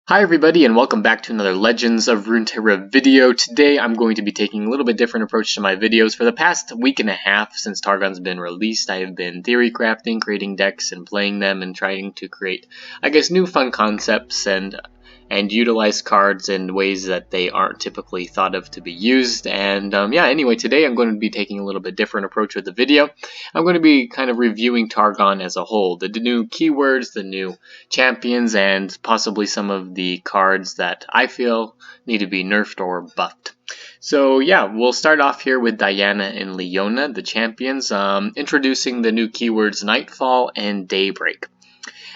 Hi everybody and welcome back to another Legends of Runeterra video. Today I'm going to be taking a little bit different approach to my videos. For the past week and a half since Targon's been released, I have been theory crafting, creating decks and playing them and trying to create, I guess, new fun concepts and utilize cards in ways that they aren't typically thought of to be used. And anyway, today I'm going to be taking a little bit different approach with the video. I'm going to be kind of reviewing Targon as a whole, the new keywords, the new champions, and possibly some of the cards that I feel need to be nerfed or buffed. So yeah, we'll start off here with Diana and Leona, the champions, introducing the new keywords Nightfall and Daybreak.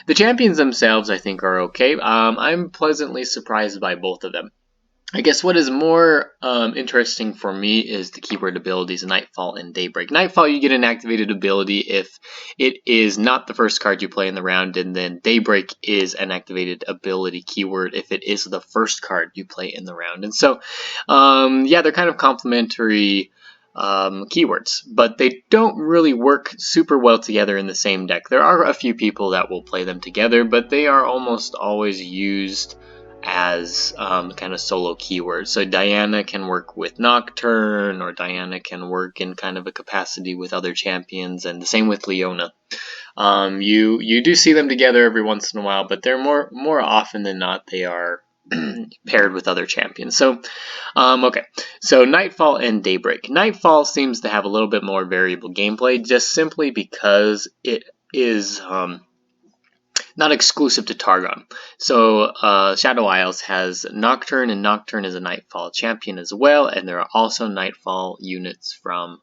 The champions themselves, I think, are okay. I'm pleasantly surprised by both of them. I guess what is more interesting for me is the keyword abilities Nightfall and Daybreak. Nightfall, you get an activated ability if it is not the first card you play in the round, and then Daybreak is an activated ability keyword if it is the first card you play in the round. And so, yeah, they're kind of complementary keywords, but they don't really work super well together in the same deck. There are a few people that will play them together, but they are almost always used as kind of solo keywords. So Diana can work with Nocturne, or Diana can work in kind of a capacity with other champions, and the same with Leona. You do see them together every once in a while, but they're more often than not they are paired with other champions. So, okay. So Nightfall and Daybreak. Nightfall seems to have a little bit more variable gameplay, just simply because it is not exclusive to Targon. So Shadow Isles has Nocturne, and Nocturne is a Nightfall champion as well, and there are also Nightfall units from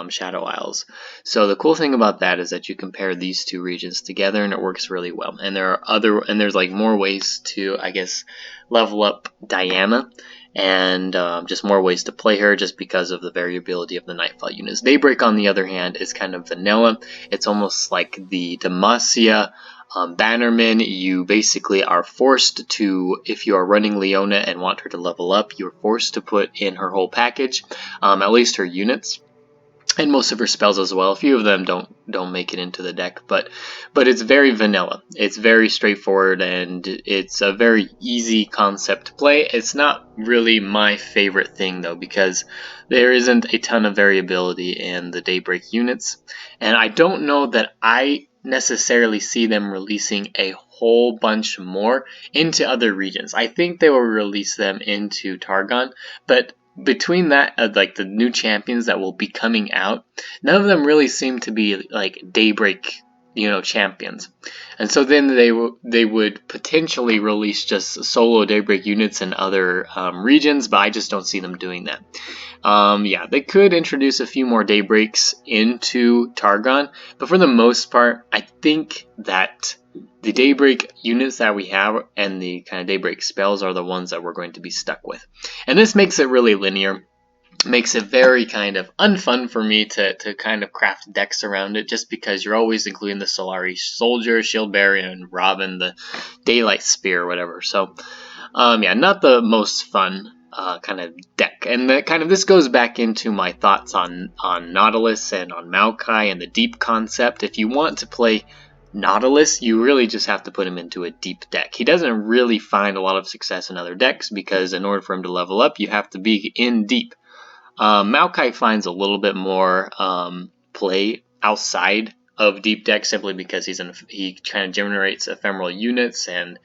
Shadow Isles. So the cool thing about that is that you compare these two regions together and it works really well. And there's like more ways to, I guess, level up Diana, and just more ways to play her just because of the variability of the Nightfall units. Daybreak, on the other hand, is kind of vanilla. It's almost like the Demacia Bannerman. You basically are forced to, if you are running Leona and want her to level up, you're forced to put in her whole package, at least her units, and most of her spells as well. A few of them don't make it into the deck, but it's very vanilla. It's very straightforward, and it's a very easy concept to play. It's not really my favorite thing though, because there isn't a ton of variability in the Daybreak units, and I don't know that I necessarily see them releasing a whole bunch more into other regions. I think they will release them into Targon, but between that, like the new champions that will be coming out, none of them really seem to be like Daybreak, champions. And so then they would potentially release just solo Daybreak units in other regions, but I just don't see them doing that. Yeah, they could introduce a few more Daybreaks into Targon, but for the most part, I think that the Daybreak units that we have and the kind of Daybreak spells are the ones that we're going to be stuck with. And this makes it really linear. Makes it very kind of unfun for me to kind of craft decks around it, just because you're always including the Solari Soldier, Shield Bearer, and Robin, the Daylight Spear, or whatever. So, yeah, not the most fun kind of deck. And this goes back into my thoughts on Nautilus and on Maokai and the deep concept. If you want to play Nautilus, you really just have to put him into a deep deck. He doesn't really find a lot of success in other decks, because in order for him to level up, you have to be in deep. Maokai finds a little bit more play outside of deep deck, simply because he kind of generates ephemeral units and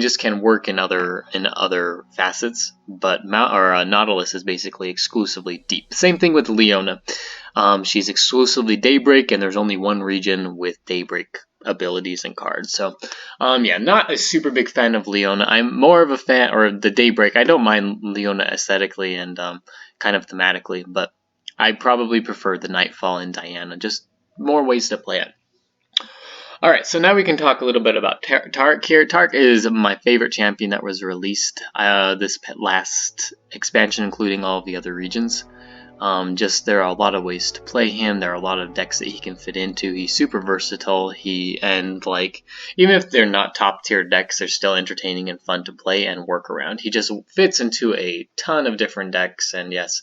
just can work in other facets. But Nautilus is basically exclusively deep. Same thing with Leona. She's exclusively Daybreak, and there's only one region with Daybreak abilities and cards. So, yeah, not a super big fan of Leona. I'm more of a fan, or the Daybreak. I don't mind Leona aesthetically and kind of thematically, but I probably prefer the Nightfall and Diana. Just more ways to play it. Alright, so now we can talk a little bit about Tark here. Tark is my favorite champion that was released this last expansion, including all of the other regions. There are a lot of ways to play him. There are a lot of decks that he can fit into. He's super versatile. Even if they're not top tier decks, they're still entertaining and fun to play and work around. He just fits into a ton of different decks, and yes,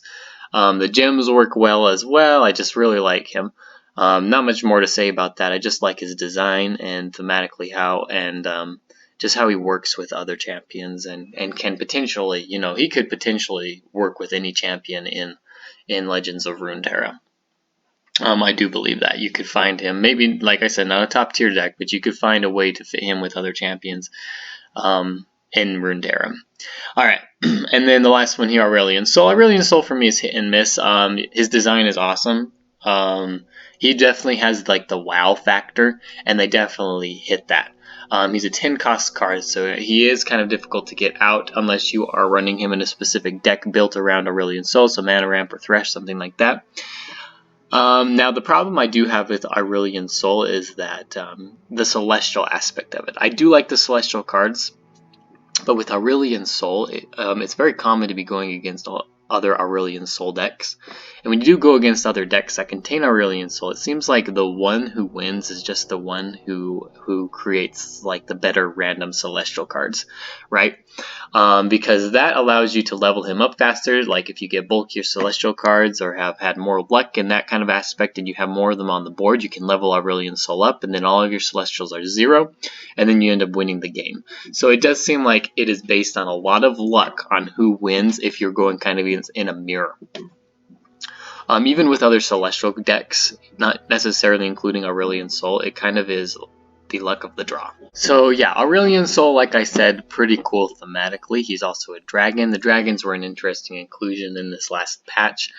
the gems work well as well. I just really like him. Not much more to say about that. I just like his design and thematically how, and just how he works with other champions and can potentially, you know, he could potentially work with any champion in Legends of Runeterra. I do believe that you could find him, maybe, like I said, not a top tier deck, but you could find a way to fit him with other champions in Runeterra. Alright, and then the last one here, Aurelion Sol. Aurelion Sol for me is hit and miss. His design is awesome. He definitely has like the wow factor, and they definitely hit that. He's a 10 cost card, so he is kind of difficult to get out unless you are running him in a specific deck built around Aurelion Sol, so Mana Ramp or Thresh, something like that. Now, the problem I do have with Aurelion Sol is that the Celestial aspect of it. I do like the Celestial cards, but with Aurelion Sol, it's very common to be going against other Aurelion Sol decks. And when you do go against other decks that contain Aurelion Sol, it seems like the one who wins is just the one who creates like the better random Celestial cards, right? Because that allows you to level him up faster. Like if you get bulkier Celestial cards or have had more luck in that kind of aspect and you have more of them on the board, you can level Aurelion Sol up and then all of your Celestials are 0 and then you end up winning the game. So it does seem like it is based on a lot of luck on who wins if you're going kind of in a mirror. Even with other Celestial decks, not necessarily including Aurelion Sol, it kind of is the luck of the draw. So yeah, Aurelion Sol, like I said, pretty cool thematically. He's also a dragon. The dragons were an interesting inclusion in this last patch.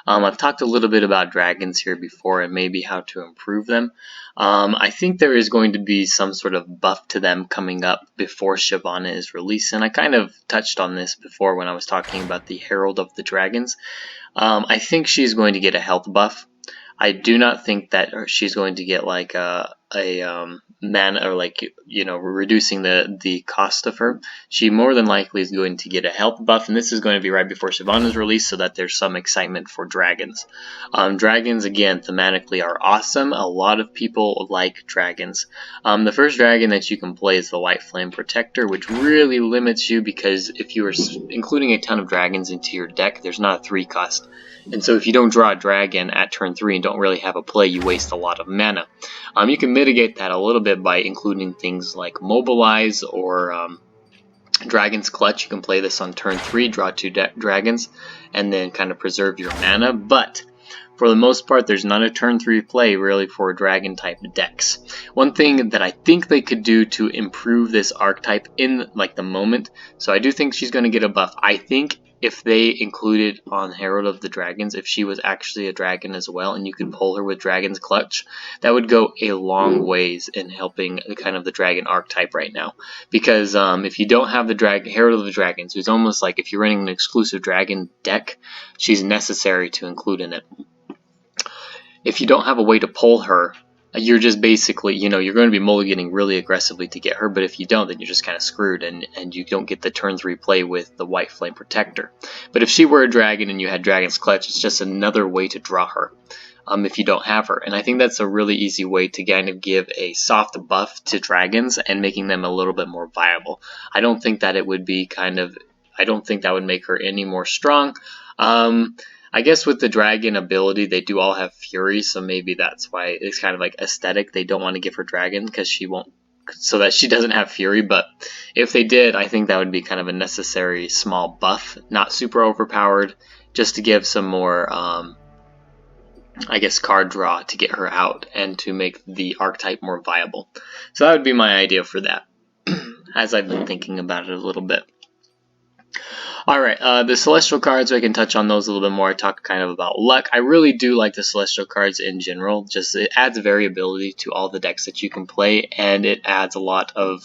I've talked a little bit about dragons here before and maybe how to improve them. I think there is going to be some sort of buff to them coming up before Shyvana is released, and I kind of touched on this before when I was talking about the Herald of the Dragons. I think she's going to get a health buff. I do not think that she's going to get like a mana, or like, you know, reducing the cost of her. She more than likely is going to get a health buff, and this is going to be right before Shyvana is released so that there's some excitement for dragons. Dragons, again, thematically are awesome. A lot of people like dragons. The first dragon that you can play is the White Flame Protector, which really limits you because if you are including a ton of dragons into your deck, there's not a 3 cost. And so if you don't draw a dragon at turn 3 and don't really have a play, you waste a lot of mana. You can mitigate that a little bit by including things like Mobilize or Dragon's Clutch. You can play this on turn 3, draw 2 dragons, and then kind of preserve your mana. But for the most part, there's not a turn 3 play really for dragon type decks. One thing that I think they could do to improve this archetype in like the moment, so I do think she's going to get a buff. I think if they included on Herald of the Dragons, if she was actually a dragon as well, and you could pull her with Dragon's Clutch, that would go a long ways in helping kind of the dragon archetype right now. Because if you don't have the Herald of the Dragons, who's almost like if you're running an exclusive dragon deck, she's necessary to include in it. If you don't have a way to pull her, you're just basically, you know, you're going to be mulliganing really aggressively to get her, but if you don't, then you're just kind of screwed, and you don't get the turn 3 play with the White Flame Protector. But if she were a dragon and you had Dragon's Clutch, it's just another way to draw her if you don't have her. And I think that's a really easy way to kind of give a soft buff to dragons and making them a little bit more viable. I don't think that it would be I don't think that would make her any more strong. I guess with the dragon ability, they do all have fury, so maybe that's why it's kind of like aesthetic. They don't want to give her dragon because she won't, so that she doesn't have fury. But if they did, I think that would be kind of a necessary small buff, not super overpowered, just to give some more, I guess, card draw to get her out and to make the archetype more viable. So that would be my idea for that, as I've been thinking about it a little bit. Alright, the Celestial cards, I can touch on those a little bit more. I talk kind of about luck. I really do like the Celestial cards in general. Just it adds variability to all the decks that you can play, and it adds a lot of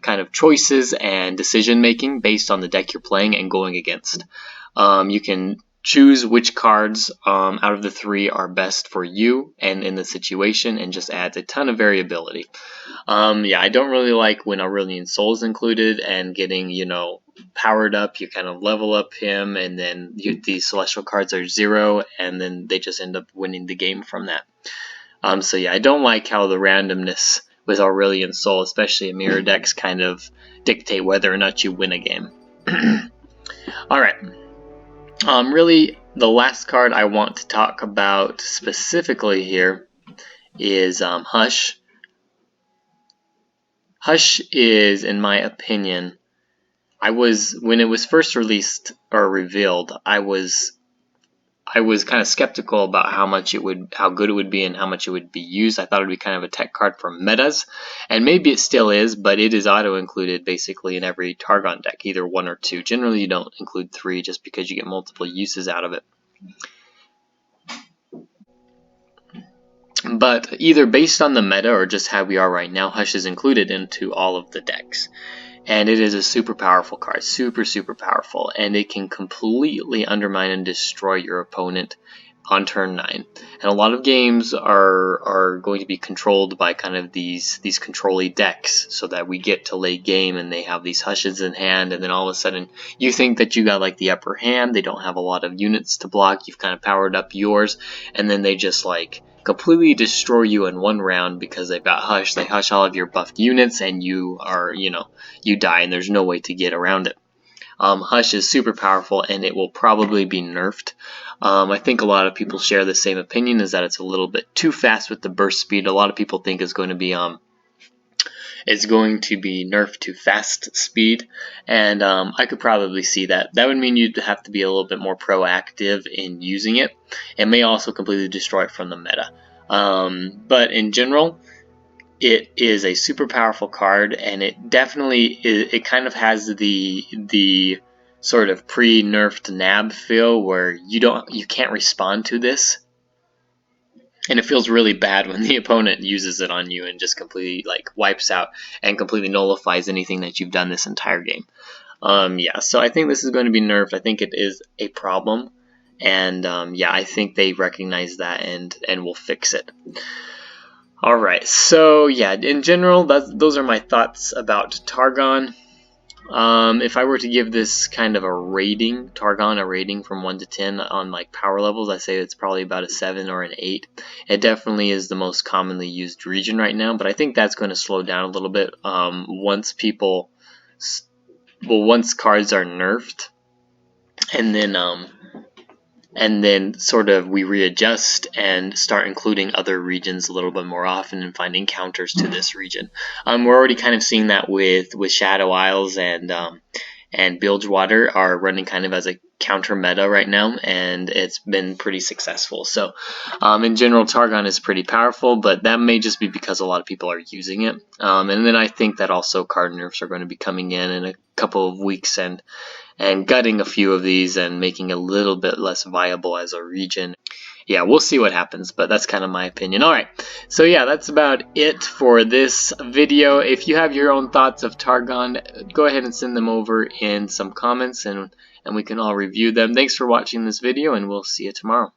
kind of choices and decision making based on the deck you're playing and going against. You can choose which cards out of the 3 are best for you and in the situation, and just adds a ton of variability. Yeah, I don't really like when Aurelion Sol is included and getting, you know, powered up. You kind of level up him, and then the Celestial cards are 0, and then they just end up winning the game from that. So yeah, I don't like how the randomness with Aurelion Sol, especially in mirror decks, kind of dictate whether or not you win a game. Alright. Really, the last card I want to talk about specifically here is Hush. Hush is, in my opinion, when it was first released or revealed, I was kind of skeptical about how good it would be and how much it would be used. I thought it would be kind of a tech card for metas, and maybe it still is, but it is auto-included basically in every Targon deck, either 1 or 2. Generally, you don't include 3 just because you get multiple uses out of it. But either based on the meta or just how we are right now, Hush is included into all of the decks. And it is a super powerful card, super powerful, and it can completely undermine and destroy your opponent on turn 9. And a lot of games are going to be controlled by kind of these control-y decks, so that we get to late game and they have these Hushes in hand, and then all of a sudden you think that you got like the upper hand, they don't have a lot of units to block, you've kind of powered up yours, and then they just like completely destroy you in one round because they've got Hush. They hush all of your buffed units, and you are, you die, and there's no way to get around it. Hush is super powerful, and it will probably be nerfed. I think a lot of people share the same opinion, is that it's a little bit too fast with the burst speed. A lot of people think it's going to be nerfed to fast speed, and I could probably see that. That would mean you'd have to be a little bit more proactive in using it. It may also completely destroy it from the meta. But in general, it is a super powerful card, and it definitely it kind of has the sort of pre-nerfed nab feel where you can't respond to this. And it feels really bad when the opponent uses it on you and just completely like wipes out and completely nullifies anything that you've done this entire game. Yeah, so I think this is going to be nerfed. I think it is a problem, and yeah, I think they recognize that and will fix it. Alright, so yeah, in general, those are my thoughts about Targon. If I were to give this kind of a rating, Targon a rating from 1 to 10 on like power levels, I say it's probably about a 7 or an 8. It definitely is the most commonly used region right now, but I think that's going to slow down a little bit once cards are nerfed, and then sort of we readjust and start including other regions a little bit more often and finding counters to this region. We're already kind of seeing that with Shadow Isles and Bilgewater are running kind of as a counter meta right now, and it's been pretty successful. So in general, Targon is pretty powerful, but that may just be because a lot of people are using it. And then I think that also card nerfs are going to be coming in a couple of weeks and gutting a few of these and making it a little bit less viable as a region. Yeah, we'll see what happens, but that's kind of my opinion. Alright, so yeah, that's about it for this video. If you have your own thoughts of Targon, go ahead and send them over in some comments, and we can all review them. Thanks for watching this video, and we'll see you tomorrow.